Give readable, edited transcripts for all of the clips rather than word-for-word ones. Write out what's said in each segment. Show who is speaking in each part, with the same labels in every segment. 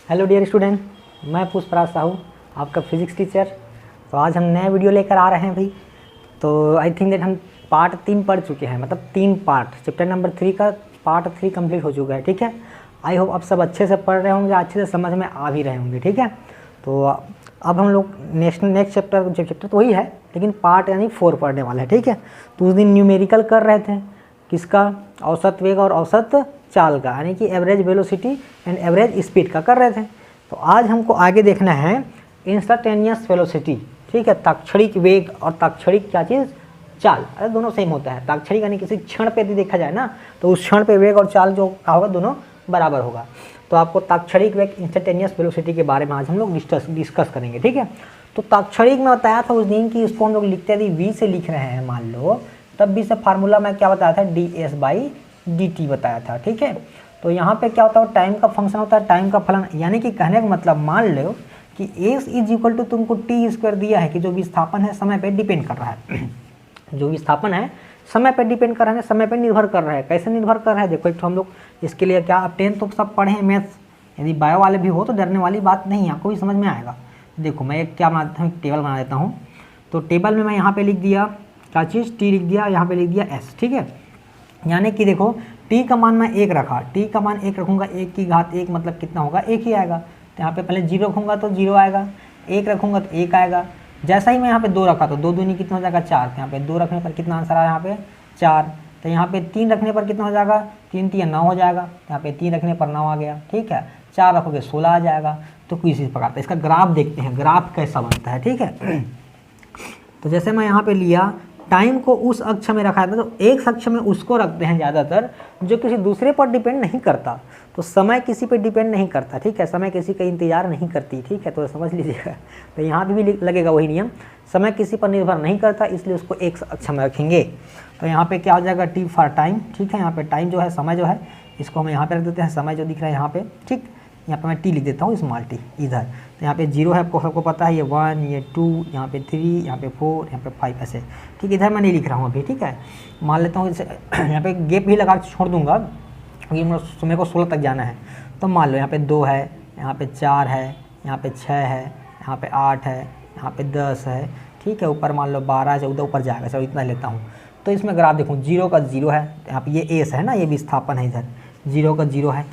Speaker 1: Hello dear student, मैं पुष्पराज साहू, आपका physics teacher. तो आज हम नया वीडियो लेकर आ रहे हैं भाई। तो आई थिंक दैट हम पार्ट 3 पढ़ चुके हैं, मतलब 3 पार्ट, चैप्टर नंबर 3 का पार्ट 3 कंप्लीट हो चुका है। ठीक है, आई होप आप सब अच्छे से पढ़ रहे होंगे, अच्छे से समझ में आ भी रहे होंगे। ठीक है, तो अब हम लोग नेक्स्ट चैप्टर तो वही है, लेकिन पार्ट यानी 4 पढ़ने वाला है। ठीक है, तो उस दिन न्यूमेरिकल कर रहे थे, किसका? औसत वेग और औसत चाल का, यानी कि average velocity and average speed का कर रहे थे। तो आज हमको आगे देखना है इंस्टेंटेनियस वेलोसिटी। ठीक है, ताक्षणिक वेग और ताक्षणिक क्या चीज़? चाल। अरे दोनों सेम होता है। ताक्षणिक यानी किसी क्षण पे यदि देखा जाए ना, तो उस क्षण पे वेग और चाल जो का होगा दोनों बराबर होगा। तो आपको ताक्षणिक वेग इंस्टेंटेनियस वेलोसिटी के बारे में आज हम लोग डिस्कस करेंगे। ठीक है, तो ताक्षणिक में बताया था उस दिन कि इसको हम लोग लिखते यदि वी से लिख रहे हैं मान लो, तब भी से फार्मूला मैं क्या बताया था? ds/dt बताया था। ठीक है, तो यहाँ पे क्या होता है? टाइम का फंक्शन होता है, टाइम का फलन। यानी कि कहने का मतलब मान लो कि s = तुमको t² दिया है कि जो विस्थापन है समय पे डिपेंड कर रहा है जो विस्थापन है समय पे डिपेंड कर रहा है, समय पे निर्भर कर रहा है। कैसे निर्भर कर रहा है? देखो, एक तो हम लोग इसके लिए क्या, अब 10 तो सब पढ़े हैं मैथ्स, यदि बायो वाले भी हो तो डरने वाली बात नहीं है, आपको भी समझ में आएगा। देखो मैं एक क्या बनाता हूँ, एक टेबल बना देता हूँ। तो टेबल में मैं यहाँ पे लिख दिया क्या चीज़? t लिख दिया, यहाँ पे लिख दिया s। ठीक है, यानी कि देखो t का मान मैं 1 रखा, t का मान 1 रखूँगा, 1 की घात 1 मतलब कितना होगा? 1 ही आएगा। तो यहाँ पे पहले 0 रखूँगा तो 0 आएगा, 1 रखूँगा तो 1 आएगा। जैसा ही मैं यहाँ पे 2 रखा तो 2 दूनी कितना हो जाएगा? 4। तो यहाँ पे 2 रखने पर कितना आंसर आया? यहाँ पे 4। तो यहाँ पे 3 रखने पर कितना हो जाएगा? 3 3 9 हो जाएगा। तो यहाँ पे 3 रखने पर 9 आ गया। ठीक है, 4 रखोगे 16 आ जाएगा। तो किसी प्रकार का इसका ग्राफ देखते हैं, ग्राफ कैसा बनता है। ठीक है, तो जैसे मैं यहाँ पे लिया, टाइम को उस अक्ष में रखा था, तो एक अक्ष में उसको रखते हैं ज़्यादातर जो किसी दूसरे पर डिपेंड नहीं करता। तो समय किसी पर डिपेंड नहीं करता। ठीक है, समय किसी का इंतजार नहीं करती। ठीक है, तो समझ लीजिएगा। तो यहाँ पे भी लगेगा वही नियम, समय किसी पर निर्भर नहीं करता, इसलिए उसको एक अक्ष में रखेंगे। तो यहाँ पे क्या हो जाएगा? t for time. ठीक है, यहाँ पे टाइम जो है, समय जो है, इसको हम यहाँ पे रख देते हैं, समय जो दिख रहा है यहाँ पे। ठीक, यहाँ पे मैं t लिख देता हूँ, स्मॉल t इधर। तो यहाँ पे 0 है, आपको सबको पता है, ये 1, ये 2, यहाँ पे 3, यहाँ पे 4, यहाँ पे 5 ऐसे। ठीक, इधर मैं नहीं लिख रहा हूँ अभी। ठीक है, मान लेता हूँ जैसे यहाँ पे गैप भी लगा छोड़ दूंगा क्योंकि मेरे को 16 तक जाना है। तो मान लो यहाँ पे 2 है, यहाँ पे 4 है, यहाँ पे 6 है, यहाँ पे 8 है, यहाँ पे 10 है। ठीक है, ऊपर मान लो 12 14 ऊपर जाएगा। चलो इतना लेता हूँ। तो इसमें ग्राफ देखूँ, 0 का 0 है, यहाँ पे ये एस है ना, ये विस्थापन है। इधर 0 का 0 है,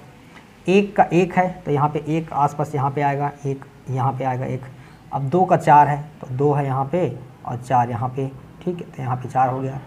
Speaker 1: 1 का 1 है, तो यहाँ पे 1 आसपास यहाँ पे आएगा, 1 यहाँ पे आएगा 1। अब 2 का 4 है, तो 2 है यहाँ पे और 4 यहाँ पे। ठीक है, तो यहाँ पे 4 हो गया।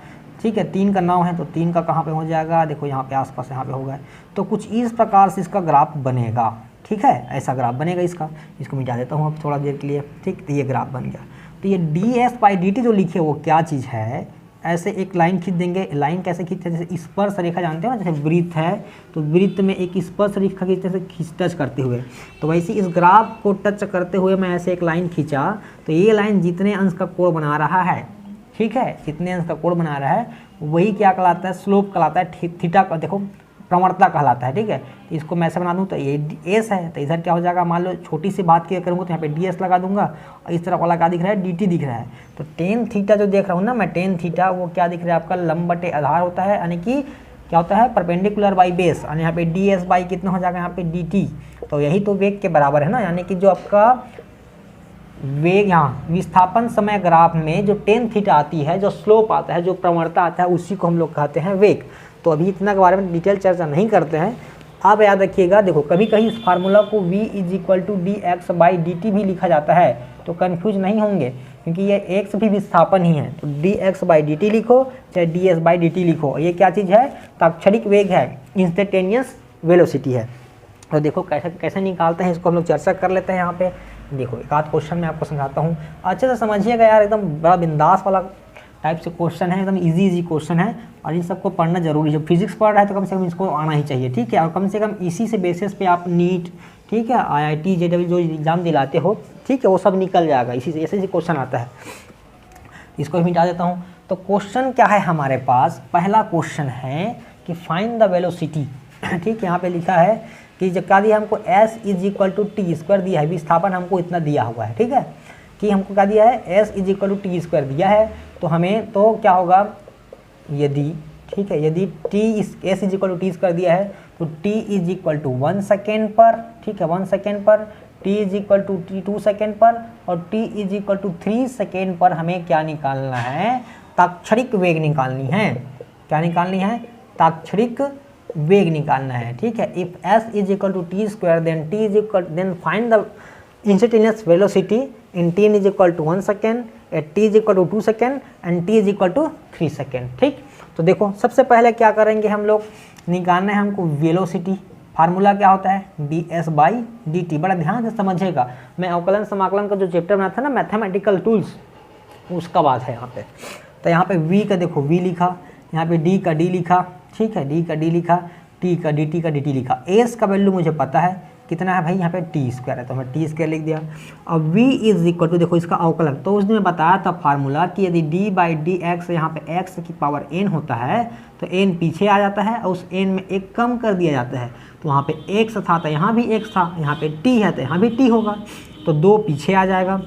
Speaker 1: ठीक है, 3 का 9 है, तो 3 का कहाँ पे हो जाएगा? देखो यहाँ पे आसपास यहाँ पे होगा। तो कुछ इस प्रकार से इसका ग्राफ बनेगा। ठीक है, ऐसा ग्राफ बनेगा इसको मिटा देता हूँ अब थोड़ा देर के लिए। ठीक, तो ये ग्राफ बन गया। तो ये ds/dt जो लिखे वो क्या चीज़ है? ऐसे एक लाइन खींच देंगे। लाइन कैसे खींचते हैं? जैसे स्पर्श रेखा जानते हो ना, जैसे वृत्त है तो वृत्त में एक स्पर्श रेखा खींचते से टच करते हुए, तो वैसे इस ग्राफ को टच करते हुए मैं ऐसे एक लाइन खींचा, तो ये लाइन जितने अंश का कोण बना रहा है, ठीक है, जितने अंश का कोण बना रहा है वही क्या कहलाता है? स्लोप कहलाता है। थीटा का देखो प्रवणता कहलाता है। ठीक है, तो इसको मैं ऐसे बना दूँ तो ये एस है, तो इधर क्या हो जाएगा? मान लो छोटी सी बात किया करूँगा तो यहाँ पे ds लगा दूंगा, और इस तरफ वाला क्या दिख रहा है? dt दिख रहा है। तो टेन थीटा जो देख रहा हूँ ना मैं, टेन थीटा वो क्या दिख रहा है आपका? लंब बटे आधार होता है, यानी कि क्या होता है? Perpendicular by base. और यहाँ पे ds/ कितना हो जाएगा? यहाँ पे dt। तो यही तो वेग के बराबर है ना, यानी कि जो आपका वेग यहाँ विस्थापन समय ग्राफ में जो टेन थीटा आती है, जो स्लोप आता है, जो प्रवणता आता है, उसी को हम लोग कहते हैं वेग। तो अभी इतना के बारे में डिटेल चर्चा नहीं करते हैं। आप याद रखिएगा, देखो कभी कहीं इस फार्मूला को v = dx/dt भी लिखा जाता है, तो कन्फ्यूज नहीं होंगे क्योंकि ये x भी विस्थापन ही है। तो dx/dt लिखो चाहे ds/dt लिखो, ये क्या चीज़ है? ताक्षणिक वेग है, इंस्टेंटेनियस वेलोसिटी है। तो देखो कैसे कैसे निकालते हैं इसको हम लोग चर्चा कर लेते हैं। यहाँ पे देखो एक आध क्वेश्चन मैं आपको समझाता हूँ, अच्छे से समझिएगा यार, एकदम बड़ा बिंदास वाला टाइप से क्वेश्चन है, एकदम इजी क्वेश्चन है और इन सबको पढ़ना जरूरी है। जब फिजिक्स पढ़ रहा है तो कम से कम इसको आना ही चाहिए। ठीक है, और कम से कम इसी से बेसिस पे आप नीट, ठीक है, IIT JEE जो एग्ज़ाम दिलाते हो, ठीक है, वो सब निकल जाएगा इसी से, ऐसे क्वेश्चन आता है। इसको मिटा देता हूँ। तो क्वेश्चन क्या है हमारे पास? पहला क्वेश्चन है कि फाइंड द वेलोसिटी। ठीक है, यहाँ पे लिखा है कि जब क्या दिया हमको? s = t² दिया है, विस्थापन हमको इतना दिया हुआ है। ठीक है, कि हमको क्या दिया है? s = t² दिया है। तो हमें तो क्या होगा? यदि ठीक है। यदि t s is equal to T कर दिया है तो t is equal to 1 second पर, ठीक है, 1 सेकेंड पर, t is equal to 2 second पर और t is equal to 3 second पर हमें क्या निकालना है, ताक्षणिक वेग निकालनी है। क्या निकालनी है, ताक्षणिक वेग निकालना है, ठीक है। If s is equal to T square then find the instantaneous velocity in t is equal to 1 second, at t is equal to 2 second and t is equal to 3 second, ठीक। तो देखो सबसे पहले क्या करेंगे हम लोग, निकालना है हमको वेलोसिटी। फार्मूला क्या होता है, ds/dt। बड़ा ध्यान से समझिएगा, मैं अवकलन समाकलन का जो चैप्टर बना था ना, मैथमेटिकल टूल्स, उसका बात है यहाँ पे। तो यहाँ पे v का देखो v लिखा, यहाँ पे d का d लिखा, ठीक है, d का d लिखा, t का dt लिखा। s का वैल्यू मुझे पता है कितना है भाई, यहाँ पे टी स्क्वायर है तो मैं टी स्क्वायर लिख दिया। अब v इज इक्वल टू, देखो इसका अवकलन, तो उसने बताया था फार्मूला कि यदि d/dx यहाँ पे x की पावर n होता है तो n पीछे आ जाता है और उस n में एक कम कर दिया जाता है। तो वहाँ पे x था तो यहाँ भी x था, यहाँ पे t है तो यहाँ भी t होगा, तो 2 पीछे आ जाएगा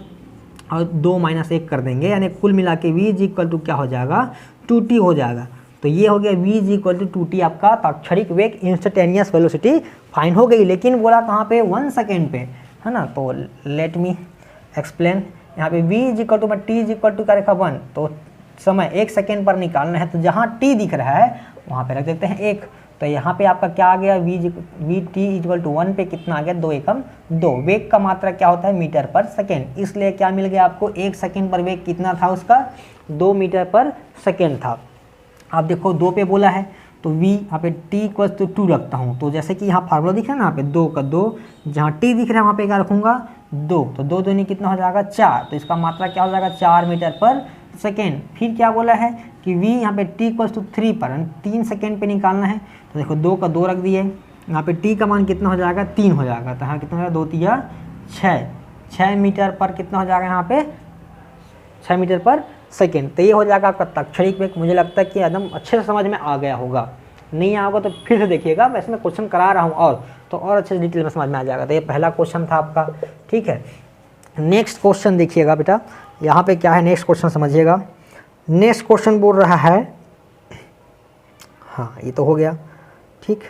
Speaker 1: और 2 - 1 कर देंगे, यानी कुल मिला के v इज इक्वल टू क्या हो जाएगा, 2t हो जाएगा। तो ये हो गया v is equal to 2t, आपका ताक्षणिक वेग, इंस्टेंटेनियस वेलोसिटी फाइन हो गई। लेकिन बोला कहाँ पे, 1 सेकेंड पे, है ना। तो लेट मी एक्सप्लेन। यहाँ पे v इज इक्वल टू में t इज इक्वल टू क्या रखा 1, तो समय 1 सेकेंड पर निकालना है, तो जहाँ t दिख रहा है वहाँ पे रख देते हैं 1। तो यहाँ पे आपका क्या आ गया, v t इक्वल टू 1 पे कितना आ गया, 2 एकम 2। वेग का मात्रा क्या होता है, मीटर पर सेकेंड, इसलिए क्या मिल गया आपको, 1 सेकेंड पर वेग कितना था उसका, 2 मीटर पर सेकेंड था। आप देखो 2 पे बोला है तो v यहाँ पे t इक्वल टू 2 रखता हूँ, तो जैसे कि यहाँ फार्मूला दिख रहा है ना, यहाँ पे 2 का 2, जहाँ t दिख रहा है वहाँ पे क्या रखूँगा, 2, तो 2 दूनी कितना हो जाएगा, 4, तो इसका मात्रा क्या हो जाएगा, 4 मीटर पर सेकेंड। फिर क्या बोला है कि v यहाँ पे t इक्वल टू 3 पर 3 सेकेंड पे निकालना है, तो देखो 2 का 2 रख दिए, यहाँ पे t का मान कितना हो जाएगा, 3 हो जाएगा, तो यहाँ कितना हो जाएगा, 2 3 6 मीटर पर कितना हो जाएगा, यहाँ पे 6 मीटर पर सेकेंड। तो ये हो जाएगा आपका ताक्षणिक वेग। मुझे लगता है कि एकदम अच्छे से समझ में आ गया होगा, नहीं आया होगा तो फिर से देखिएगा, वैसे मैं क्वेश्चन करा रहा हूँ और अच्छे से डिटेल में समझ में आ जाएगा। तो ये पहला क्वेश्चन था आपका, ठीक है। नेक्स्ट क्वेश्चन देखिएगा बेटा, यहाँ पे क्या है, नेक्स्ट क्वेश्चन समझिएगा। नेक्स्ट क्वेश्चन बोल रहा है, हाँ ये तो हो गया, ठीक।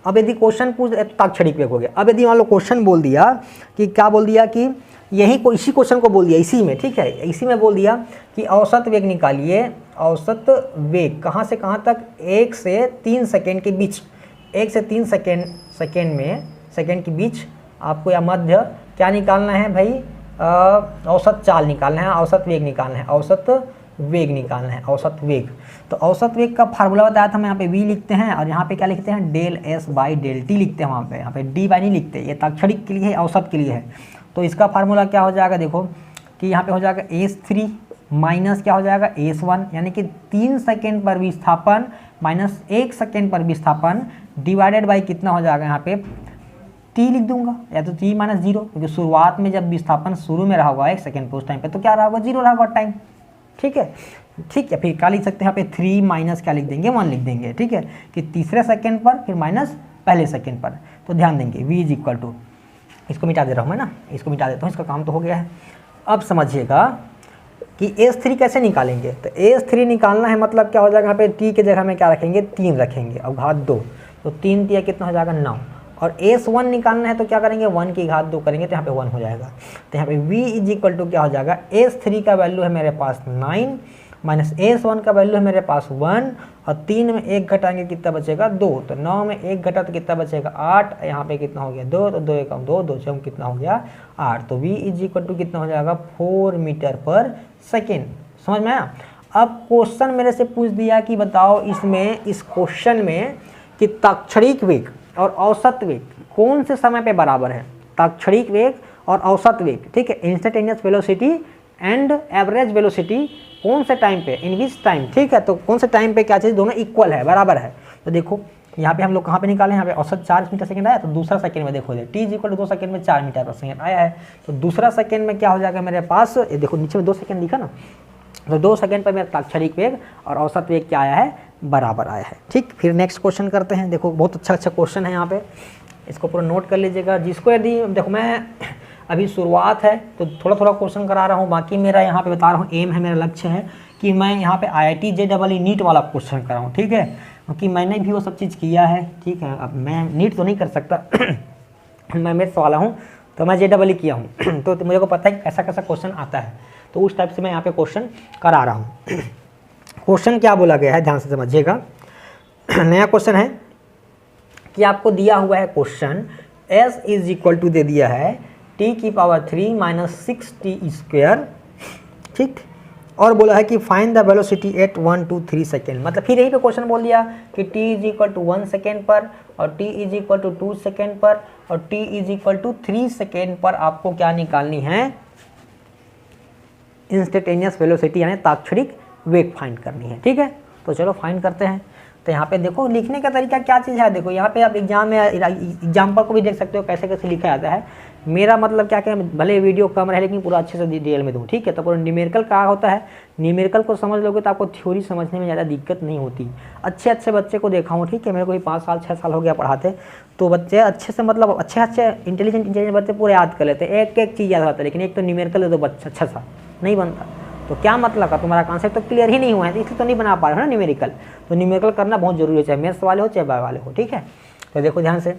Speaker 1: अब यदि क्वेश्चन पूछ, ताक्षणिक वेग हो गया। अब यदि मान लो क्वेश्चन बोल दिया कि क्या बोल दिया कि यही को, इसी क्वेश्चन को बोल दिया, इसी में, ठीक है, इसी में बोल दिया कि औसत वेग निकालिए। औसत वेग कहाँ से कहाँ तक, 1 से 3 सेकेंड के बीच, 1 से 3 सेकेंड के बीच आपको या मध्य क्या निकालना है भाई, औसत चाल निकालना है, औसत वेग निकालना है, औसत वेग निकालना है, औसत वेग। तो औसत वेग का फार्मूला बताया था, हम यहाँ पे v लिखते हैं और यहाँ पे क्या लिखते हैं, डेल s/डेल t लिखते हैं, वहाँ पे यहाँ पे dy नहीं लिखते, ये ताक्षणिक के लिए है, औसत के लिए है। तो इसका फार्मूला क्या हो जाएगा, देखो कि यहाँ पे हो जाएगा s3 माइनस क्या हो जाएगा, s1, यानी कि 3 सेकेंड पर विस्थापन माइनस 1 सेकेंड पर विस्थापन डिवाइडेड बाई कितना हो जाएगा, यहाँ पे t लिख दूंगा, या तो t - 0, क्योंकि शुरुआत में जब विस्थापन शुरू में रहा होगा 1 सेकेंड पे, उस टाइम पे तो क्या रहा होगा, 0 रहा होगा टाइम, ठीक है। ठीक है, फिर क्या लिख सकते हैं यहाँ पे 3 माइनस क्या लिख देंगे, 1 लिख देंगे, ठीक है, कि तीसरे सेकेंड पर फिर माइनस पहले सेकेंड पर। तो ध्यान देंगे v इज इक्वल टू, इसको मिटा दे रहा हूँ मैं ना, इसको मिटा देता हूँ, इसका काम तो हो गया है। अब समझिएगा कि s3 कैसे निकालेंगे। तो s3 निकालना है, मतलब क्या हो जाएगा, यहाँ पे t के जगह में क्या रखेंगे, 3 रखेंगे और घात 2, तो 3 तिया कितना हो जाएगा, 9। और s1 निकालना है तो क्या करेंगे, 1 की घात 2 करेंगे तो यहाँ पे 1 हो जाएगा। तो यहाँ पे v इज इक्वल टू क्या हो जाएगा, s3 का वैल्यू है मेरे पास 9 माइनस s1 का वैल्यू है मेरे पास 1 और 3 में 1 घटाएंगे कितना बचेगा, 2। तो 9 में 1 घटा तो कितना बचेगा, 8, यहाँ पे कितना हो गया, 2, तो 2 एकम 2, 2 से कितना हो गया, 8। तो v इज इक्वल टू कितना हो जाएगा, 4 मीटर पर सेकेंड। समझ में आया। अब क्वेश्चन मेरे से पूछ दिया कि बताओ इसमें, इस क्वेश्चन में कि ताक्षणिक वेग और औसत वेग कौन से समय पे बराबर है, ताक्षणिक वेग और औसत वेग, ठीक है, instantaneous velocity and average velocity कौन से टाइम पे, इन विच टाइम, ठीक है। तो कौन से टाइम पे क्या चीज़, दोनों इक्वल है, बराबर है। तो देखो यहाँ पे हम लोग कहाँ पे निकाले, यहाँ पे औसत 4 मीटर सेकंड आया, तो दूसरा सेकंड में देखो t is equal to 2 second में 4 मीटर पर सेकंड आया है। तो दूसरा सेकंड में क्या हो जाएगा मेरे पास, ये देखो नीचे में 2 सेकंड लिखा ना, तो 2 सेकंड पर मेरा ताक्षणिक वेग और औसत वेग क्या आया है, बराबर आया है, ठीक। फिर नेक्स्ट क्वेश्चन करते हैं। देखो बहुत अच्छा क्वेश्चन है यहाँ पे, इसको पूरा नोट कर लीजिएगा। जिसको यदि, देखो मैं अभी शुरुआत है तो थोड़ा थोड़ा क्वेश्चन करा रहा हूँ, बाकी मेरा यहाँ पे बता रहा हूँ एम है, मेरा लक्ष्य है कि कि मैं यहाँ पे IIT JEE नीट वाला क्वेश्चन कराऊँ, ठीक है, क्योंकि मैंने भी वो सब चीज़ किया है, ठीक है। अब मैं नीट तो नहीं कर सकता मैं मैथ्स वाला हूँ, तो मैं JEE किया हूँ तो मुझे को पता है कैसा कैसा क्वेश्चन आता है, तो उस टाइप से मैं यहाँ पे क्वेश्चन करा रहा हूँ। क्वेश्चन क्या बोला गया है, ध्यान से समझिएगा। नया क्वेश्चन है कि आपको दिया हुआ है question s is equal to दे दिया है t की पावर 3 माइनस 6t स्क्वायर, ठीक, और बोला है कि find the velocity at 1 2 3 second. मतलब फिर यही पे क्वेश्चन बोल दिया कि t is equal to 1 second पर और t is equal to 2 second पर और t is equal to 3 second पर आपको क्या निकालनी है, इंस्टेंटेनियस वेलोसिटी यानी ताक्षणिक वेग फाइंड करनी है, ठीक है। तो चलो फाइंड करते हैं। तो यहाँ पे देखो लिखने का तरीका क्या चीज़ है, देखो यहाँ पे आप एग्जाम में एग्जाम्पल को भी देख सकते हो कैसे कैसे लिखा जाता है। मेरा मतलब क्या क्या, भले वीडियो कम रहे लेकिन पूरा अच्छे से डिटेल में दूँ, ठीक है। तो पूरा न्यूमेरिकल क्या होता है, न्यूमेरिकल को समझ लोगे तो आपको थ्योरी समझने में ज़्यादा दिक्कत नहीं होती। अच्छे अच्छे बच्चे को देखा हूँ, ठीक है, मेरे को भी 5 साल 6 साल हो गया पढ़ाते, तो बच्चे अच्छे से मतलब अच्छे इंटेलिजेंट बच्चे पूरे याद कर लेते, एक एक चीज़ याद होता है, लेकिन एक तो न्यूमेरिकल है तो बच्चा अच्छा सा नहीं बनता। तो क्या मतलब का, तुम्हारा कॉन्सेप्ट तो क्लियर ही नहीं हुआ है, तो इसलिए तो नहीं बना पा रहे हो ना न्यूमेरिकल। तो न्यूमेरिकल करना बहुत जरूरी है, चाहे मैथ्स वाले हो चाहे बायो वाले हो, ठीक है। तो देखो ध्यान से,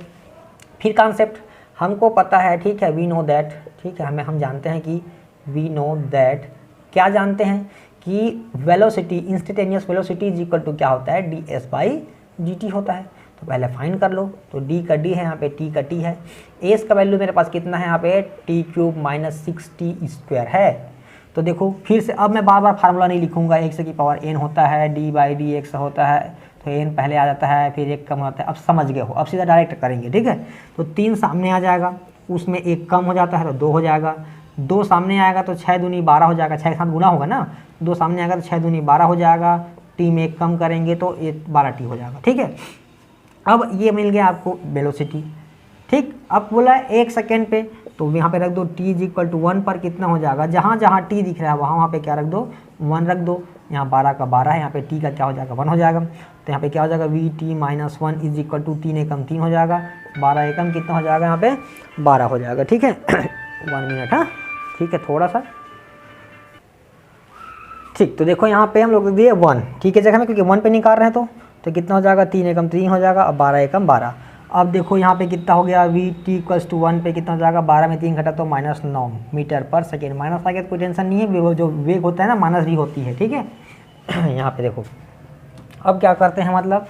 Speaker 1: फिर कॉन्सेप्ट हमको पता है, ठीक है, वी नो दैट, ठीक है, हम जानते हैं कि वी नो दैट, क्या जानते हैं कि velocity, instantaneous velocity is equal to क्या होता है, ds/dt होता है। तो पहले फाइंड कर लो, तो d का d है, यहाँ पे t का t है, s का वैल्यू मेरे पास कितना है, यहाँ पे t³ माइनस 6t स्क्वायर है। तो देखो फिर से, अब मैं बार बार फार्मूला नहीं लिखूंगा, x की पावर n होता है, d/dx होता है, तो n पहले आ जाता है, फिर 1 कम होता है। अब समझ गए हो, अब सीधा डायरेक्ट करेंगे, ठीक है। तो 3 सामने आ जाएगा, उसमें 1 कम हो जाता है तो 2 हो जाएगा, 2 सामने आएगा तो 6 दूनी 12 हो जाएगा, 6 के साथ गुना होगा ना, 2 सामने आएगा तो 6 दूनी 12 हो जाएगा, t में 1 कम करेंगे तो 12t हो जाएगा, ठीक है। अब ये मिल गया आपको वेलोसिटी, ठीक। अब बोला है 1 सेकेंड पे, तो यहाँ पे रख दो t इज इक्वल टू 1 पर कितना हो जाएगा, जहाँ जहाँ t दिख रहा है वहाँ पे क्या रख दो, 1 रख दो। यहाँ 12 का 12 है, यहाँ पे t का क्या हो जाएगा, 1 हो जाएगा। तो यहाँ पे क्या हो जाएगा, vt minus 1 is equal to 3 एकम 3 हो जाएगा, 12 एकम कितना हो जाएगा, यहाँ पे 12 हो जाएगा, ठीक है। 1 मिनट, हाँ ठीक है, थोड़ा सा ठीक। तो देखो यहाँ पे हम लोग दिए 1, ठीक है, जगह में, क्योंकि 1 पे निकाल रहे हैं तो कितना हो जाएगा, 3 एकम 3 हो जाएगा, अब 12 एकम 12। अब देखो यहाँ पे कितना हो गया, vt इक्वल्स टू 1 पे कितना हो जाएगा, 12 में 3 घटा तो -9 मीटर पर सेकेंड। माइनस आ गया तो कोई टेंशन नहीं है, जो वेग होता है ना माइनस भी होती है, ठीक है। यहाँ पे देखो अब क्या करते हैं, मतलब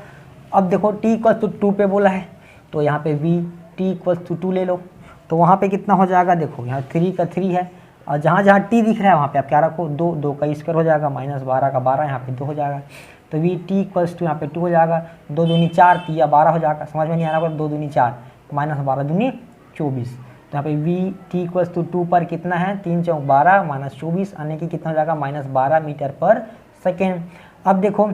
Speaker 1: अब देखो t इक्वल्स टू 2 पे बोला है, तो यहाँ पे vt इक्वल्स टू 2 ले लो, तो वहाँ पे कितना हो जाएगा, देखो यहाँ 3 का 3 है, और जहाँ जहाँ t दिख रहा है वहाँ पे आप क्या रखो, 2 का स्क्वायर हो जाएगा, -12 का 12, यहाँ पे 2 हो जाएगा। तो vt इक्वल्स टू यहाँ पे 2 हो जाएगा, 2 दूनी 4 3 12 हो जाएगा, समझ में नहीं आ रहा होगा, 2 दूनी 4 -12 दूनी 24। तो यहाँ पे vt इक्वल्स टू 2 पर कितना है, 3 चौक 12 -24 आने की कितना हो जाएगा, -12 मीटर पर सेकेंड। अब देखो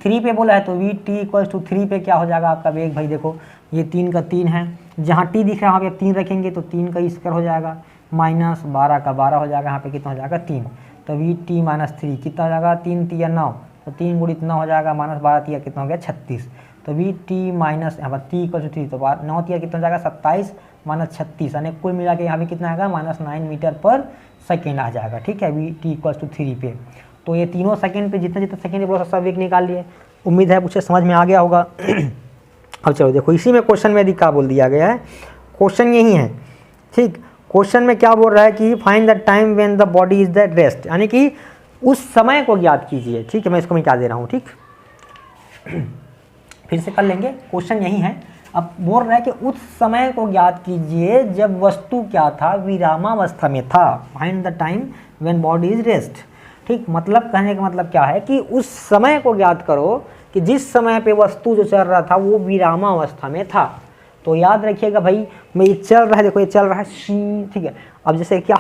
Speaker 1: 3 पे बोला है, तो vt इक्वल्स टू 3 पे क्या हो जाएगा आपका वेग, भाई देखो ये 3 का 3 है, जहाँ t दिख रहा है वहाँ पे 3 रखेंगे तो 3 का स्क्वायर हो जाएगा, -12 का 12 हो जाएगा, यहाँ पे कितना हो जाएगा 3। तो vt माइनस 3 कितना हो जाएगा, 3 3 9, तो 3 गुण इतना हो जाएगा, -12 3 कितना हो गया 36। तो vt माइनस यहाँ पर t इक्वल टू 3, तो 9 3 कितना हो जाएगा 27 माइनस 36, यानी कुल मिला के यहाँ पे कितना आएगा, -9 मीटर पर सेकेंड आ जाएगा, ठीक है, vt इक्वल टू 3 पे। तो ये तीनों सेकेंड पे जितना जितना सेकेंड पूरा सब वेग निकाल लिए। उम्मीद है मुझे समझ में आ गया होगा। अब चलो देखो इसी में क्वेश्चन में क्या बोल दिया गया है, क्वेश्चन यही है, ठीक। क्वेश्चन में क्या बोल रहा है कि find the time when the body is the rest, यानी कि उस समय को ज्ञात कीजिए, ठीक है। मैं इसको मिटा दे रहा हूँ, ठीक, फिर से कर लेंगे, क्वेश्चन यही है। अब बोल रहा है कि उस समय को ज्ञात कीजिए जब वस्तु क्या था, विरामावस्था में था। Find the time when body is rest, ठीक। मतलब कहने का मतलब क्या है कि उस समय को ज्ञात करो कि जिस समय पे वस्तु जो चल रहा था वो विरामावस्था में था। तो याद रखिएगा भाई, मैं ये चल रहा है, देखो ये चल रहा है, ठीक है। अब जैसे क्या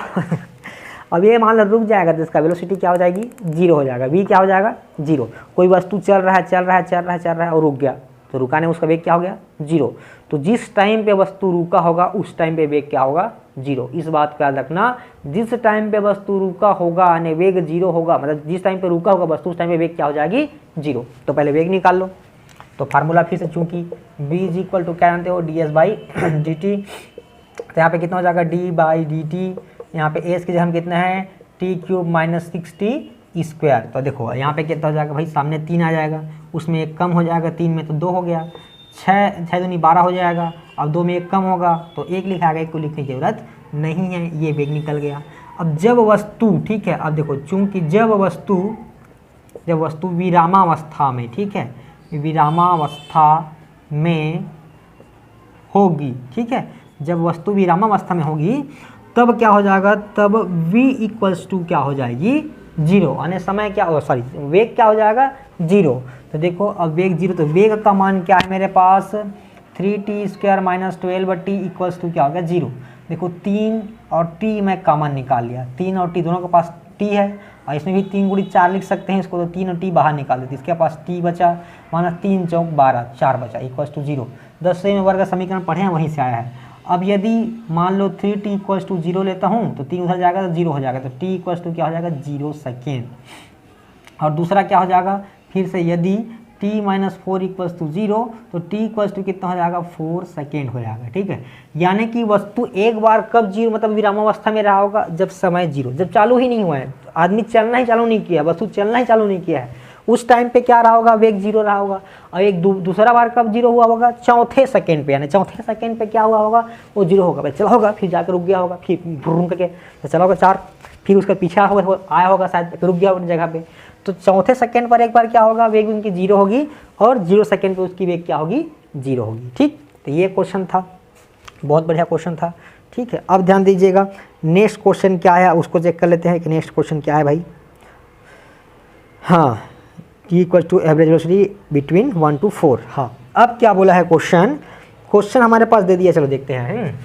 Speaker 1: अब ये मान लो रुक जाएगा तो इसका वेलोसिटी क्या हो जाएगी, 0 हो जाएगा, v क्या हो जाएगा 0। कोई वस्तु चल रहा है और रुक गया, तो रुका नहीं, उसका वेग क्या हो गया 0। तो जिस टाइम पे वस्तु रुका होगा उस टाइम पे वेग क्या होगा 0। इस बात का याद रखना, जिस टाइम पे वस्तु रुका होगा यानी वेग 0 होगा, मतलब जिस टाइम पे रुका होगा वस्तु उस टाइम पे वेग क्या हो जाएगी 0। तो पहले वेग निकाल लो। तो फार्मूला फिर से, चूंकि v इज इक्वल टू क्या जानते हो, ds/dt, तो यहाँ पे कितना हो जाएगा d/dt, यहाँ पे s की जगह हम कितना है t³ माइनस 6t स्क्वायर। तो देखो यहाँ पे कितना हो जाएगा भाई, सामने 3 आ जाएगा, उसमें 1 कम हो जाएगा, 3 में तो 2 हो गया, 6 दूनी 12 हो जाएगा। अब 2 में 1 कम होगा तो 1 लिखा आएगा, 1 को लिखने की जरूरत नहीं है, ये वेग निकल गया। अब जब वस्तु, ठीक है, अब देखो चूंकि जब वस्तु विरामावस्था में, ठीक है, विरामावस्था में होगी, ठीक है, जब वस्तु विरामावस्था में होगी तब क्या हो जाएगा, तब v इक्वल्स टू क्या हो जाएगी, 0, यानी समय क्या हो, सॉरी वेग क्या हो जाएगा, 0। तो देखो अब वेग 0, तो वेग का मान क्या है मेरे पास, 3t square minus 12t equals to क्या हो गया, 0। देखो 3 और t मैं कॉमन निकाल लिया, 3 और t दोनों के पास t है, और इसमें भी 3 गुणी 4 लिख सकते हैं इसको, तो 3 और t बाहर निकाल देते, इसके पास t बचा, माना 3 चौक 12, 4 बचा इक्वल्स टू 0। 10 में वर्ग का समीकरण पढ़े हैं, वहीं से आया है। अब यदि मान लो 3t इक्वल्स टू 0 लेता हूँ तो 3 उधर जाएगा तो 0 हो जाएगा, तो t इक्वल्स टू क्या हो जाएगा, 0 सेकेंड। और दूसरा क्या हो जाएगा, फिर से यदि t माइनस 4 इक्वल्स टू 0 तो t इक्वल्स टू कितना हो जाएगा, 4 सेकेंड हो जाएगा, ठीक है। यानी कि वस्तु एक बार कब 0 मतलब विरामावस्था में रहा होगा, जब समय 0, जब चालू ही नहीं हुआ है, आदमी चलना ही चालू नहीं किया, वस्तु चलना ही चालू नहीं किया है, उस टाइम पे क्या रहा होगा, वेग 0 रहा होगा। और एक दूसरा बार कब 0 हुआ होगा, चौथे सेकंड पे, यानी चौथे सेकंड पे क्या हुआ होगा, वो 0 होगा, भाई चला होगा, फिर जाकर रुक गया होगा, फिर भ्रूम करके तो चला होगा 4, फिर उसका पीछा आया होगा शायद, रुक गया अपनी जगह पे। तो चौथे सेकंड पर एक बार क्या होगा, वेग उनकी 0 होगी, और 0 सेकंड पे उसकी वेग क्या होगी, 0 होगी, ठीक। तो ये क्वेश्चन था, बहुत बढ़िया क्वेश्चन था, ठीक है। अब ध्यान दीजिएगा नेक्स्ट क्वेश्चन क्या है, उसको चेक कर लेते हैं कि नेक्स्ट क्वेश्चन क्या है भाई। हाँ, T equal to average velocity between 1 to 4। हाँ, अब क्या बोला है क्वेश्चन हमारे पास दे दिया, चलो देखते हैं।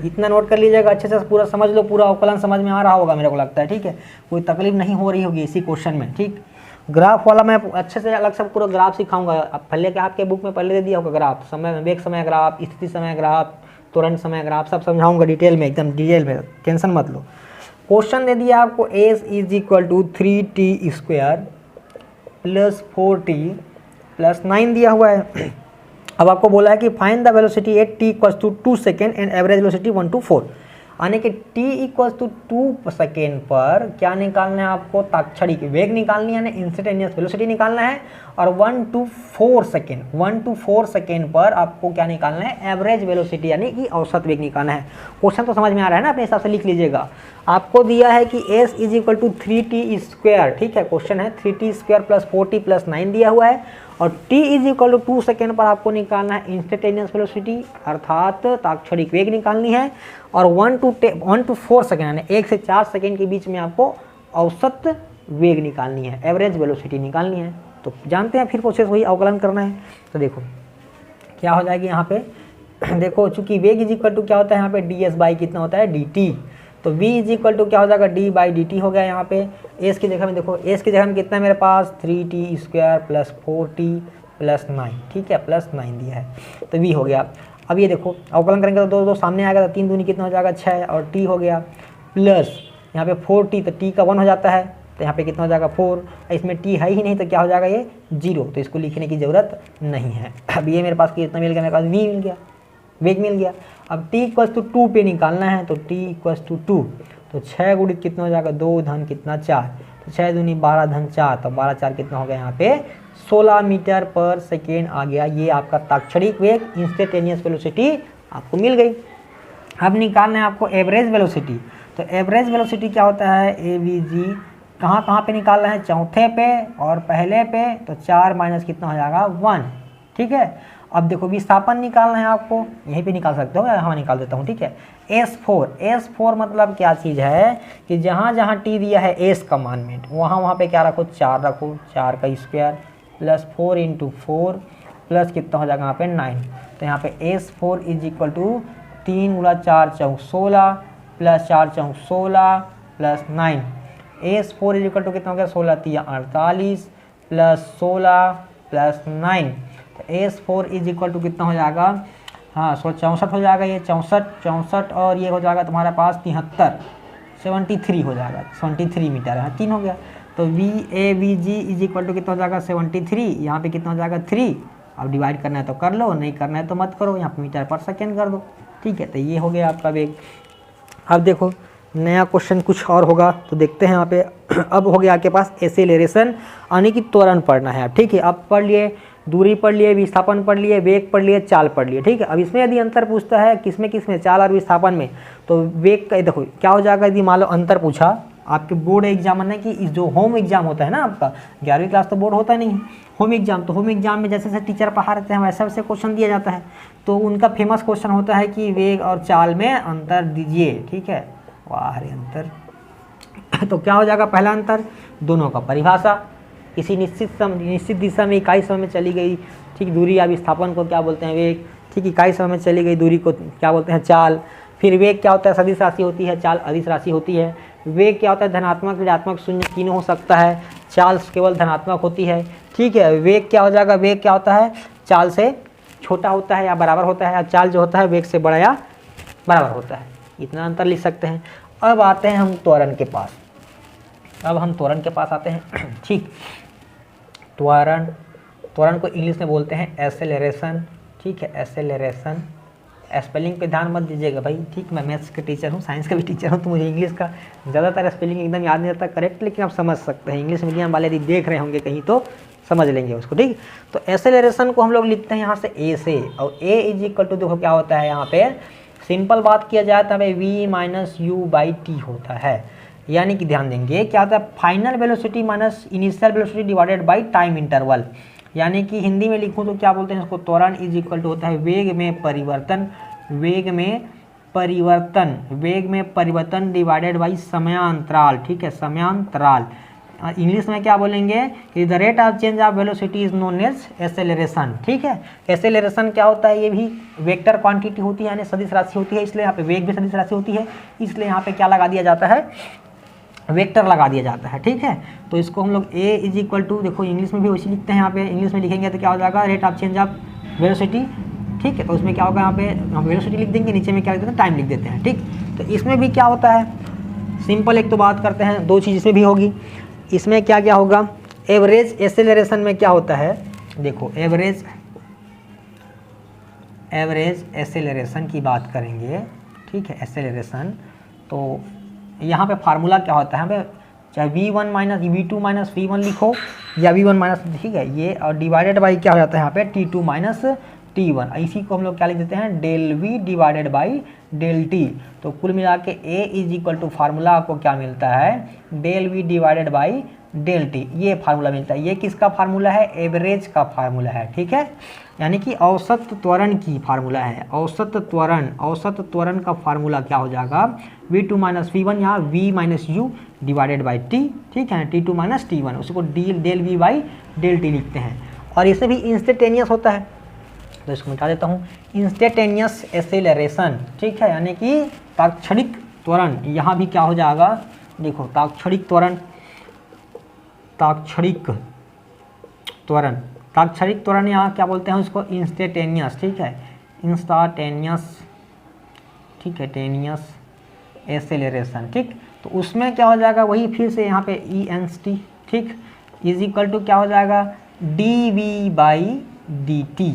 Speaker 1: इतना नोट कर लीजिएगा, अच्छे से पूरा समझ लो, पूरा अवकलन समझ में आ रहा होगा मेरे को लगता है, ठीक है, कोई तकलीफ नहीं हो रही होगी इसी क्वेश्चन में, ठीक। ग्राफ वाला मैं अच्छे से अलग से पूरा ग्राफ सिखाऊंगा, अब पहले के आपके बुक में पहले दे दिया होगा ग्राफ, समय वेग समय ग्राफ, स्थिति समय ग्राफ, तुरंत समय ग्राफ, सब समझाऊंगा डिटेल में, एकदम डिटेल में, टेंशन मत लो। क्वेश्चन दे दिया आपको, S is equal to 3t square plus 4t plus 9 दिया हुआ है। अब आपको बोला है कि find the velocity at t equals to 2 second and average velocity 1 to 4, यानी कि t इक्वल्स टू 2 सेकेंड पर क्या निकालना है आपको, ताक्षणिक वेग निकालनी है, इंस्टेंटेनियस वेलोसिटी निकालना है। और 1 to 4 सेकेंड पर आपको क्या निकालना है, एवरेज वेलोसिटी यानी कि औसत वेग निकालना है। क्वेश्चन तो समझ में आ रहा है ना, अपने हिसाब से लिख लीजिएगा। आपको दिया है कि s is equal to 3t square, ठीक है, क्वेश्चन है 3t square plus 4t plus 9 दिया हुआ है, और t is equal to 2 second पर आपको निकालना है इंस्टेंटेनियस वेलोसिटी अर्थात ताक्षणिक वेग निकालनी है। और 1 to 4 सेकेंड यानी 1 से 4 सेकेंड के बीच में आपको औसत वेग निकालनी है, एवरेज वेलोसिटी निकालनी है। तो जानते हैं फिर प्रोसेस वही अवकलन करना है। तो देखो क्या हो जाएगी यहाँ पे, देखो चूंकि वेग इज इक्वल टू क्या होता है यहाँ पे, ds बाई कितना होता है, dt, तो v इज इक्वल टू क्या हो जाएगा, d बाई dt हो गया यहाँ पे। s की जगह में देखो, s की जगह में कितना है मेरे पास, 3t square plus 4t plus 9, ठीक है, प्लस 9 दिया है, तो v हो गया। अब ये देखो अवकलन करेंगे तो 2 सामने आएगा, तो 3 दूनी कितना हो जाएगा, 6, और t हो गया प्लस यहाँ पे 4t, तो t का 1 हो जाता है, तो यहाँ पे कितना हो जाएगा 4, इसमें t है ही नहीं, तो क्या हो जाएगा ये 0, तो इसको लिखने की ज़रूरत नहीं है। अब ये मेरे पास कितना मिल गया, मेरे पास v मिल गया, वेग मिल गया। अब t इक्वल्स टू 2 पे निकालना है, तो t इक्वल्स टू 2, तो 6 गुणित कितना हो जाएगा, 2 धन कितना 4, तो 6 दूनी 12 धन 4, तो 12 4 कितना हो गया यहाँ पे 16 मीटर पर सेकेंड आ गया। ये आपका ताक्षणिक वेग इंस्टेंटेनियस वेलोसिटी आपको मिल गई। अब निकालना है आपको एवरेज वेलोसिटी, तो एवरेज वेलोसिटी क्या होता है, AVG कहाँ पे निकालना है, चौथे पे और पहले पे, तो 4 माइनस कितना हो जाएगा 1, ठीक है। अब देखो विस्थापन निकालना है आपको, यहीं पे निकाल सकते हो, यहाँ निकाल देता हूँ, ठीक है। S4 मतलब क्या चीज़ है कि जहाँ जहाँ t दिया है s का मान में, वहाँ पे क्या रखो, 4 रखो, 4 का स्क्वायर प्लस 4 इंटू 4 प्लस कितना हो जाएगा यहाँ पे 9, तो यहाँ पे S4 इज इक्वल टू 3 गुणा 4 चौक 16 प्लस 4 चौक 16 plus 9, S4 is equal to कितना हो गया, 16 3 48 plus 16 plus 9, S4 is equal to कितना हो जाएगा, हाँ 64 हो जाएगा, ये 64 और ये हो जाएगा तुम्हारे पास 73, 73 हो जाएगा, 73 मीटर है, 3 हो गया। तो VAVG इज इक्वल टू कितना हो जाएगा 73, यहाँ पे कितना हो जाएगा 3, अब डिवाइड करना है तो कर लो, नहीं करना है तो मत करो, यहाँ पे मीटर पर सेकेंड कर दो, ठीक है। तो ये हो गया आपका वेग। अब देखो नया क्वेश्चन कुछ और होगा, तो देखते हैं यहाँ पे अब हो गया आपके पास एक्सेलरेशन यानी कि त्वरण पढ़ना है। ठीक है, अब पढ़ लिए, दूरी पढ़ लिए, विस्थापन पढ़ लिए, वेग पढ़ लिए, चाल पढ़ लिए। ठीक है, अब इसमें यदि अंतर पूछता है किसमें चाल और विस्थापन में, तो वेग का देखो क्या हो जाएगा। यदि मान लो अंतर पूछा आपके बोर्ड एग्जाम में, कि इस जो होम एग्जाम होता है ना आपका, 11वीं क्लास तो बोर्ड होता नहीं है, होम एग्जाम, तो होम एग्जाम में जैसे टीचर पढ़ा रहते हैं वैसे वैसे क्वेश्चन दिया जाता है। तो उनका फेमस क्वेश्चन होता है कि वेग और चाल में अंतर दीजिए। ठीक है, वाह रे अंतर। तो क्या हो जाएगा, पहला अंतर दोनों का परिभाषा, किसी निश्चित दिशा में इकाई समय में चली गई, ठीक, दूरी या विस्थापन को क्या बोलते हैं, वेग। ठीक, इकाई समय में चली गई दूरी को क्या बोलते हैं, चाल। फिर वेग क्या होता है, सदिश राशि होती है, चाल अदिश राशि होती है। वेग क्या होता है, धनात्मक, ऋणात्मक, शून्य तीनों हो सकता है, चाल केवल धनात्मक होती है। ठीक है, वेग क्या हो जाएगा, वेग क्या होता है, चाल से छोटा होता है या बराबर होता है, या चाल जो होता है वेग से बड़ा या बराबर होता है। इतना अंतर लिख सकते हैं। अब आते हैं हम त्वरण के पास, आते हैं। ठीक, त्वरण को इंग्लिश में बोलते हैं एक्सेलरेशन। ठीक है, एक्सेलरेशन। स्पेलिंग पे ध्यान मत दीजिएगा भाई, ठीक, मैं मैथ्स का टीचर हूँ, साइंस का भी टीचर हूँ, तो मुझे इंग्लिश का ज़्यादातर स्पेलिंग एकदम याद नहीं रहता करेक्ट, लेकिन आप समझ सकते हैं। इंग्लिश मीडियम वाले यदि देख रहे होंगे कहीं तो समझ लेंगे उसको। ठीक, तो एक्सेलरेशन को हम लोग लिखते हैं यहाँ से ए से, और ए इज इक्वल टू, देखो क्या होता है यहाँ पे, सिंपल बात किया जाए तो हमें v-u/t होता है। यानी कि ध्यान देंगे क्या होता है, final velocity minus initial velocity divided by time interval. यानी कि हिंदी में लिखूँ तो क्या बोलते हैं इसको, त्वरण इज इक्वल टू होता है वेग में परिवर्तन डिवाइडेड बाई समयांतराल। ठीक है, समयांतराल। इंग्लिश में क्या बोलेंगे कि the rate of change of velocity is known as acceleration. ठीक है, एक्सेलरेशन क्या होता है, ये भी वेक्टर क्वांटिटी होती है, यानी सदिश राशि होती है, इसलिए यहाँ पे वेग भी सदिश राशि होती है, इसलिए यहाँ पे क्या लगा दिया जाता है, वेक्टर लगा दिया जाता है। ठीक है, तो इसको हम लोग ए इज इक्वल टू, देखो इंग्लिश में भी वैसे लिखते हैं, यहाँ पे इंग्लिश में लिखेंगे तो क्या हो जाएगा, rate of change of velocity. ठीक है, तो उसमें क्या होगा, यहाँ पे हम वेलोसिटी लिख देंगे, नीचे में क्या लिख देते हैं, टाइम लिख देते हैं। ठीक, तो इसमें भी क्या होता है, सिंपल एक तो बात करते हैं, दो चीज़ इसमें भी होगी। इसमें क्या क्या होगा, एवरेज एक्सेलरेशन में क्या होता है, देखो एवरेज एक्सेलरेशन की बात करेंगे। ठीक है, एक्सेलरेशन, तो यहाँ पे फार्मूला क्या होता है, चाहे v1 minus v2 minus v1 लिखो, या v1 माइनस, ठीक है, ये, और डिवाइडेड बाई क्या हो जाता है यहाँ पे t2 माइनस t1। इसी को हम लोग क्या लिख देते हैं, del v divided by del t। तो कुल मिला के a is equal to formula आपको क्या मिलता है, del v divided by del t, ये फार्मूला मिलता है। ये किसका फार्मूला है, एवरेज का फार्मूला है। ठीक है, यानी कि औसत त्वरण की फार्मूला है, औसत त्वरण का फार्मूला क्या हो जाएगा, v2 माइनस v1, यहाँ v minus u divided by t। ठीक है, t2 माइनस t1, उसको del v by del t लिखते हैं। और इससे भी इंस्टेंटेनियस होता है, तो इसको मिटा देता हूँ, इंस्टेंटेनियस एक्सेलरेशन। ठीक है, यानी कि तात्क्षणिक त्वरण, यहाँ भी क्या हो जाएगा, देखो तात्क्षणिक त्वरण यहाँ क्या बोलते हैं उसको, इंस्टेंटेनियस। ठीक है, इंस्टेंटेनियस। ठीक है, टेनियस एक्सेलरेशन। ठीक, तो उसमें क्या हो जाएगा, वही फिर से यहाँ पे ENST। ठीक, इज इक्वल टू क्या हो जाएगा, dv बाई dt।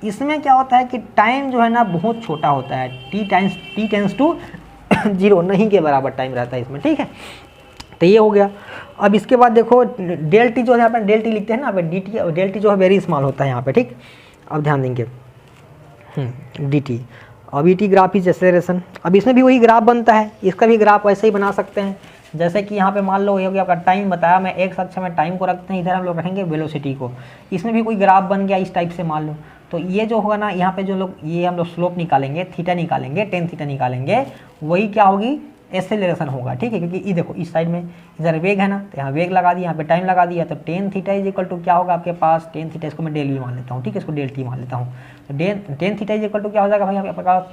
Speaker 1: इसमें क्या होता है कि टाइम जो है ना बहुत छोटा होता है, t टेंस टू 0, नहीं के बराबर टाइम रहता है इसमें। ठीक है, तो ये हो गया। अब इसके बाद देखो डेल टी जो है, यहाँ पे डेल टी लिखते हैं ना, अब डेल टी जो है वेरी स्मॉल होता है यहाँ पे। ठीक, अब ध्यान देंगे dt। अब ET ग्राफ इज एक्सेलरेशन। अब इसमें भी वही ग्राफ बनता है, इसका भी ग्राफ वैसे ही बना सकते हैं। जैसे कि यहाँ पे मान लो ये हो गया आपका टाइम बताया, मैं एक अक्ष में टाइम को रखते हैं, इधर हम लोग रखेंगे वेलोसिटी को। इसमें भी कोई ग्राफ बन गया इस टाइप से मान लो, तो ये जो होगा ना, यहाँ पे जो लोग ये हम लोग स्लोप निकालेंगे, थीटा निकालेंगे, टेन थीटा निकालेंगे, वही क्या होगी, एक्सेलरेशन होगा। ठीक है, क्योंकि ये देखो इस साइड में इधर वेग है ना, तो यहाँ वेग लगा दिया, यहाँ पे टाइम लगा दिया, तो tan theta is equal to क्या होगा आपके पास, टेन थीटा, इसको मैं डेल v मान लेता हूँ। ठीक है, इसको डेल t मान लेता हूँ। तो tan theta is equal to क्या हो जाएगा भाई आपके पास,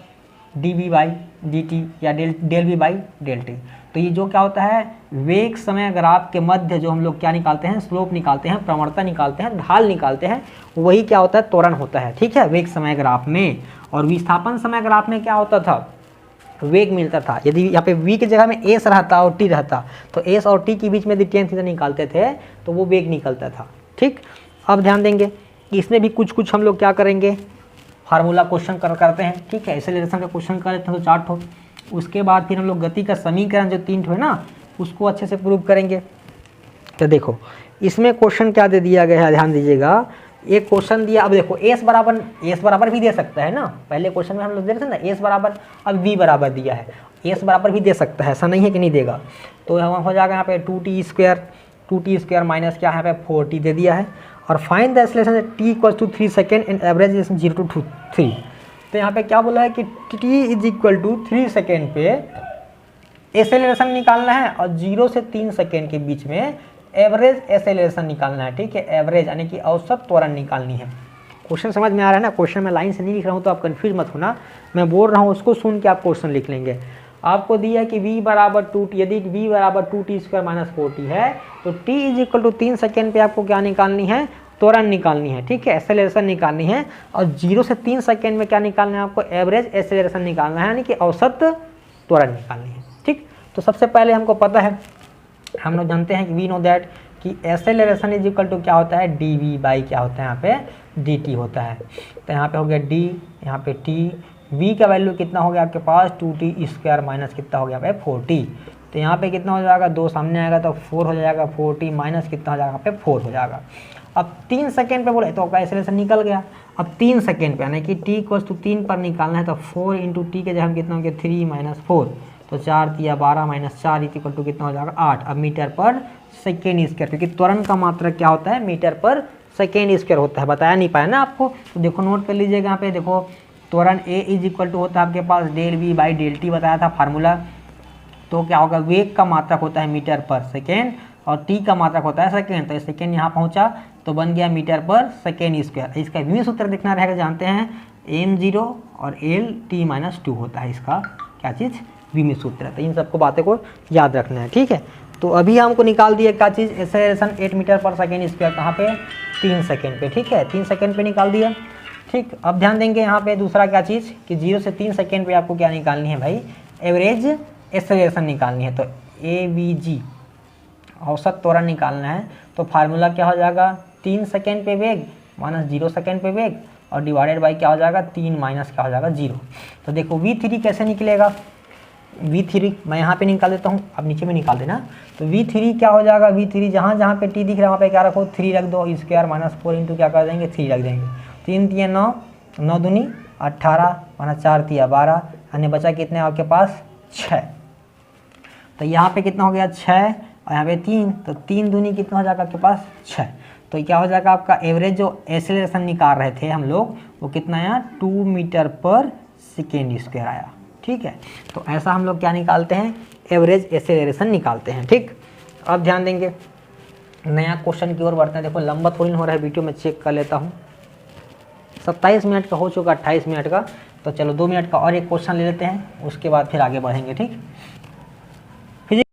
Speaker 1: dv बाई dt या del v by del t। तो ये जो क्या होता है, वेग समय ग्राफ के मध्य जो हम लोग क्या निकालते हैं, स्लोप निकालते हैं, प्रवणता निकालते हैं, ढाल निकालते हैं, वही क्या होता है, त्वरण होता है। ठीक है, वेग समय ग्राफ में। और विस्थापन समय ग्राफ में क्या होता था, वेग मिलता था। यदि यहाँ पे v की जगह में s रहता और t रहता, तो s और t के बीच में यदि टेन थीटा निकालते थे तो वो वेग निकलता था। ठीक, अब ध्यान देंगे इसमें भी कुछ हम लोग क्या करेंगे, फार्मूला क्वेश्चन करते हैं। ठीक है, एक्सेलरेशन का क्वेश्चन कर लेते हैं तो 4 ठो। उसके बाद फिर हम लोग गति का समीकरण जो 3 ठो है ना, उसको अच्छे से प्रूव करेंगे। तो देखो इसमें क्वेश्चन क्या दे दिया गया है, ध्यान दीजिएगा। एक क्वेश्चन दिया, अब देखो एस बराबर भी दे सकता है ना, पहले क्वेश्चन में हम लोग दे रहे थे ना एस बराबर, अब वी बराबर दिया है, एस बराबर भी दे सकता है, ऐसा नहीं है कि नहीं देगा। तो हो जाएगा यहाँ पे 2t² माइनस क्या है यहाँ पे 4t दे दिया है। और find the acceleration t = 3 second and average 0 to 3। तो यहाँ पे क्या बोला है कि t = 3 सेकेंड पे एक्सेलरेशन निकालना है और 0 से 3 सेकेंड के बीच में एवरेज एक्सेलरेशन निकालना है, ठीक है। एवरेज यानी कि औसत त्वरण निकालनी है। क्वेश्चन समझ में आ रहा है ना, क्वेश्चन में लाइन से नहीं लिख रहा हूँ तो आप कंफ्यूज मत होना, मैं बोल रहा हूँ उसको सुन के आप क्वेश्चन लिख लेंगे। आपको दिया है कि v बराबर 2t, यदि v बराबर 2t² माइनस 4t है तो t = 3 सेकेंड पे आपको क्या निकालनी है, त्वरण निकालनी है, ठीक है, एक्सेलरेशन निकालनी है। और 0 से 3 सेकेंड में क्या निकालना है आपको, एवरेज एक्सेलरेशन निकालना है, यानी कि औसत त्वरण निकालनी है, ठीक। तो सबसे पहले हमको पता है, हम लोग जानते हैं कि वी नो दैट कि एक्सेलरेशन = क्या होता है, dv/ क्या होता है यहाँ पे dt होता है। तो यहाँ पे हो गया d, यहाँ पे t, v का वैल्यू कितना हो गया आपके पास 2t² माइनस कितना हो गया यहाँ पे 4t। तो यहाँ पे कितना हो जाएगा, 2 सामने आएगा तो 4 हो जाएगा, 4t माइनस कितना हो जाएगा यहाँ पे 4 हो जाएगा। अब 3 सेकेंड पे बोले तो आपका एक्सेलरेशन निकल गया। अब 3 सेकेंड पे यानी कि t = 3 पर निकालना है तो 4 × t के जगह हम कितना हो गया 3 - 4, तो 4 × 12 - 4 = कितना हो जाएगा 8। अब मीटर पर सेकेंड स्क्वायर, क्योंकि त्वरण का मात्रक क्या होता है, मीटर पर सेकेंड स्क्वायर होता है, बताया नहीं पाया ना आपको। तो देखो नोट कर लीजिएगा यहाँ पे, देखो त्वरण A = होता है आपके पास ΔV/ΔT बताया था फार्मूला। तो क्या होगा, वेग का मात्रक होता है मीटर पर सेकेंड और t का मात्रक होता है सेकेंड। तो सेकेंड यहाँ पहुँचा तो बन गया मीटर पर सेकेंड स्क्वायर। इसका विमी सूत्र देखना रहेगा, जानते हैं m0 और LT-2 होता है इसका क्या चीज़, विमी सूत्र। तो इन सबको बातें को याद रखना है, ठीक है। तो अभी हमको निकाल दिया क्या चीज़, एक्सेलरेशन 8 मीटर पर सेकेंड स्क्वायर, कहाँ पे 3 सेकेंड पे, ठीक है, 3 सेकेंड पे निकाल दिया, ठीक। अब ध्यान देंगे यहाँ पे दूसरा क्या चीज़ कि 0 से 3 सेकेंड पे आपको क्या निकालनी है भाई, एवरेज एक्सेलरेशन निकालनी है। तो AVG औसत त्वरण निकालना है। तो फार्मूला क्या हो जाएगा, 3 सेकेंड पे वेग माइनस 0 सेकेंड पे वेग और डिवाइडेड बाई क्या हो जाएगा 3 माइनस क्या हो जाएगा 0। तो देखो V3 कैसे निकलेगा, V3 मैं यहाँ पे निकाल देता हूँ, अब नीचे में निकाल देना। तो V3 क्या हो जाएगा, V3 जहाँ जहाँ पे t दिख रहा है वहाँ पे क्या रखो 3 रख दो, स्क्वायर माइनस 4 इंटू क्या कर देंगे 3 रख देंगे। 3 × 9, 9 दूनी 18 माइनस 4 × 12, यानी बचा कितने आपके पास 6। तो यहाँ पे कितना हो गया 6 और यहाँ पे 3, तो 3 दूनी कितना हो जाएगा आपके पास 6। तो क्या हो जाएगा आपका एवरेज जो एक्सेलरेशन निकाल रहे थे हम लोग वो कितना आया 2 मीटर पर सेकेंड स्क्वायर आया, ठीक है। तो ऐसा हम लोग क्या निकालते हैं, एवरेज एक्सेलरेशन निकालते हैं, ठीक। अब ध्यान देंगे नया क्वेश्चन की ओर बढ़ते हैं। देखो लंबा थोड़ी हो रहा है वीडियो, में चेक कर लेता हूँ। 27 मिनट का हो चुका, 28 मिनट का। तो चलो 2 मिनट का और एक क्वेश्चन ले लेते हैं, उसके बाद फिर आगे बढ़ेंगे, ठीक।